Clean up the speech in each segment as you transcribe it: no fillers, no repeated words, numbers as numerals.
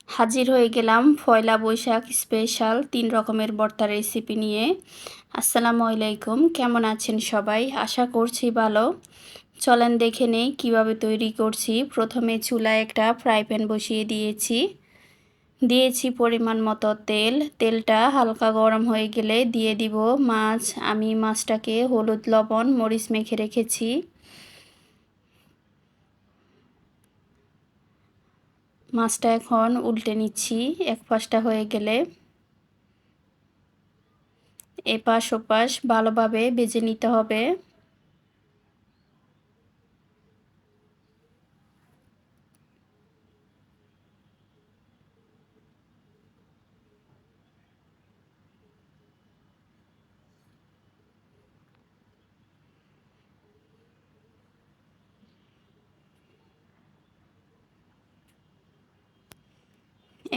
হাজির হয়ে গেলাম পয়লা বৈশাখ স্পেশাল ৩ রকমের ভর্তা রেসিপি নিয়ে। আসসালামু আলাইকুম, কেমন আছেন সবাই? আশা করছি ভালো। চলেন দেখে নেই কীভাবে তৈরি করছি। প্রথমে চুলায় একটা ফ্রাই প্যান বসিয়ে দিয়েছি পরিমাণ মতো তেল। তেলটা হালকা গরম হয়ে গেলে দিয়ে দিব মাছ। আমি মাছটাকে হলুদ, লবণ, মরিচ মেখে রেখেছি। মাছটা এখন উল্টে নিচ্ছি। এক পাশটা হয়ে গেলে এপাশ ওপাশ ভালোভাবে ভেজে নিতে হবে।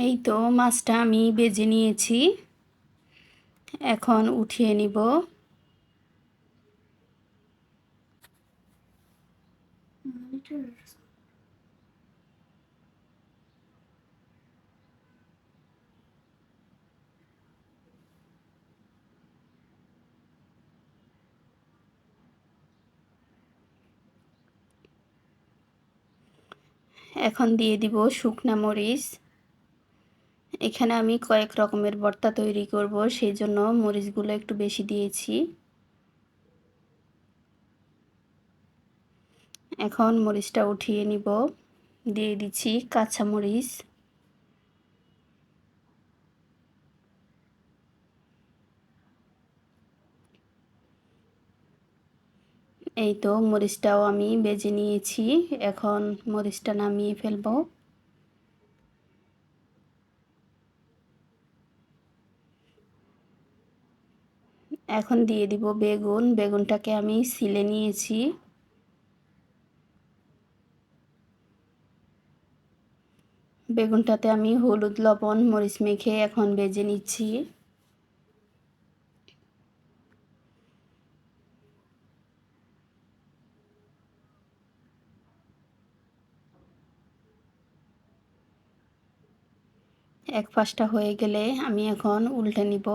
এই তো মাছটা আমি ভেজে নিয়েছি, এখন উঠিয়ে নিব। এখন দিয়ে দিব শুকনা মরিচ। এখানে আমি কয়েক রকমের ভর্তা তৈরি করব, সেই জন্য মরিচগুলো একটু বেশি দিয়েছি। এখন মরিচটা উঠিয়ে নিব। দিয়ে দিচ্ছি কাঁচা মরিচ। এই তো মরিচটাও আমি ভেজে নিয়েছি, এখন মরিচটা নামিয়ে ফেলবো। এখন দিয়ে দিব বেগুন। বেগুনটাকে আমি ছিলে নিয়েছি। বেগুনটাতে আমি হলুদ, লবণ, মরিচ মেখে এখন ভেজে নিচ্ছি। এক পাশটা হয়ে গেলে আমি এখন উল্টে নিব।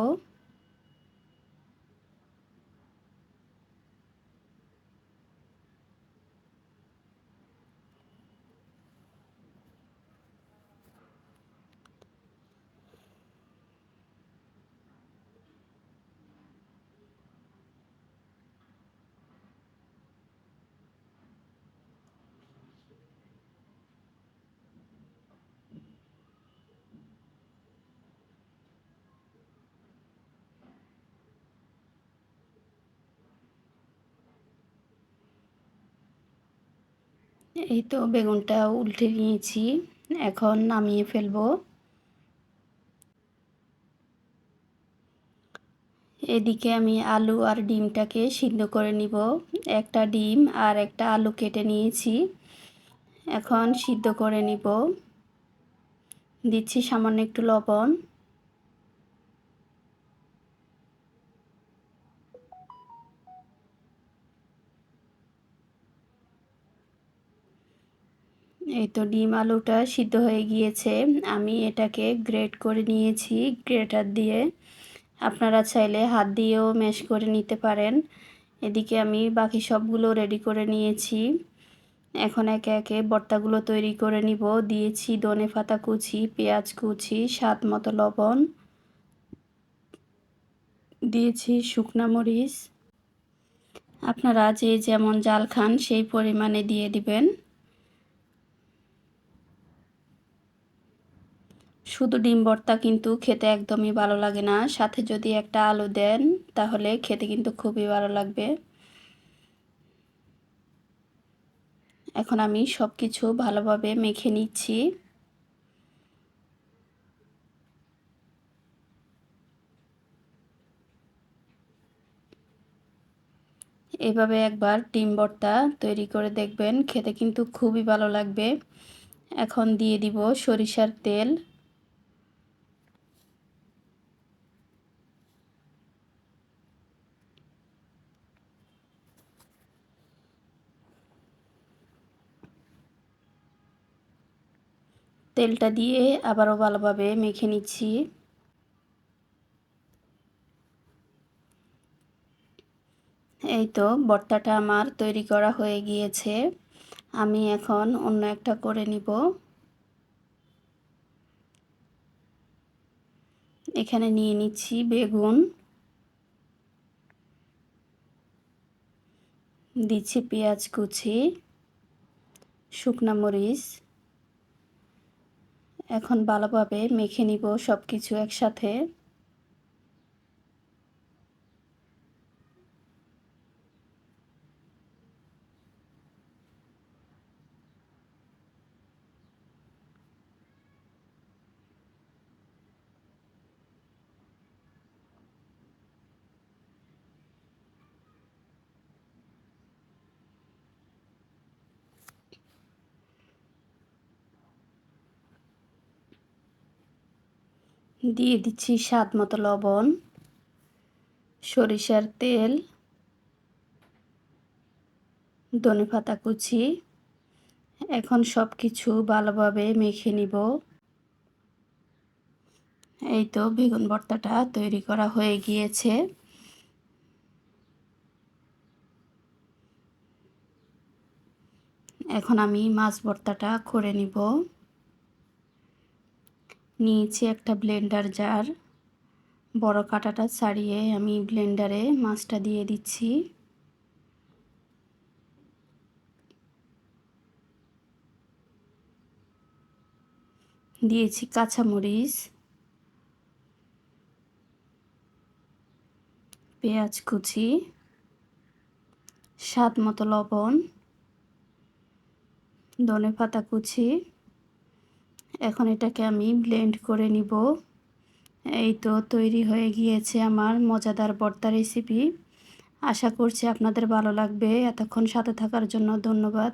এই তো বেগুনটা উল্টে নিয়েছি, এখন নামিয়ে ফেলবো। এদিকে আমি আলু আর ডিমটাকে সিদ্ধ করে নিব। একটা ডিম আর একটা আলু কেটে নিয়েছি, এখন সিদ্ধ করে নিব। দিচ্ছি সামান্য একটু লবণ। এই তো ডিম আলুটা সিদ্ধ হয়ে গিয়েছে, আমি এটাকে গ্রেট করে নিয়েছি গ্রেটার দিয়ে। আপনারা চাইলে হাত দিয়েও ম্যাশ করে নিতে পারেন। এদিকে আমি বাকি সবগুলো রেডি করে নিয়েছি। এখন একে একে ভর্তাগুলো তৈরি করে নিব। দিয়েছি ধনেপাতা কুচি, পেঁয়াজ কুচি, স্বাদ মতো লবণ, দিয়েছি শুকনা মরিচ। আপনারা যে যেমন জাল খান সেই পরিমাণে দিয়ে দিবেন। শুধু ডিম ভর্তা কিন্তু খেতে একদমই ভালো লাগে না, সাথে যদি একটা আলু দেন তাহলে খেতে কিন্তু খুবই ভালো লাগবে। এখন আমি সব কিছু ভালোভাবে মেখে নিচ্ছি। এভাবে একবার ডিম ভর্তা তৈরি করে দেখবেন, খেতে কিন্তু খুবই ভালো লাগবে। এখন দিয়ে দিব সরিষার তেল। তেলটা দিয়ে আবারও ভালোভাবে মেখে নিচ্ছি। এই তো ভর্তাটা আমার তৈরি করা হয়ে গিয়েছে। আমি এখন অন্য একটা করে নিব। এখানে নিয়ে নিচ্ছি বেগুন, দিচ্ছি পেঁয়াজ কুচি, শুকনা মরিচ। এখন ভালোভাবে মেখে নিব সব কিছু একসাথে। দিয়ে দিচ্ছি স্বাদ মতো লবণ, সরিষার তেল, ধনেপাতা কুচি। এখন সব কিছু ভালোভাবে মেখে নিব। এই তো বেগুন ভর্তাটা তৈরি করা হয়ে গিয়েছে। এখন আমি মাছ ভর্তাটা করে নিব। নিয়েছি একটা ব্লেন্ডার জার, বড় কাঁটাটা ছাড়িয়ে আমি ব্লেন্ডারে মাছটা দিয়ে দিচ্ছি। দিয়েছি কাঁচামরিচ, পেঁয়াজ কুচি, স্বাদ মতো লবণ, ধনেপাতা কুচি। এখন এটাকে আমি ব্লেন্ড করে নিব। এই তো তৈরি হয়ে গিয়েছে আমার মজাদার ভর্তা রেসিপি। আশা করছি আপনাদের ভালো লাগবে। এতক্ষণ সাথে থাকার জন্য ধন্যবাদ।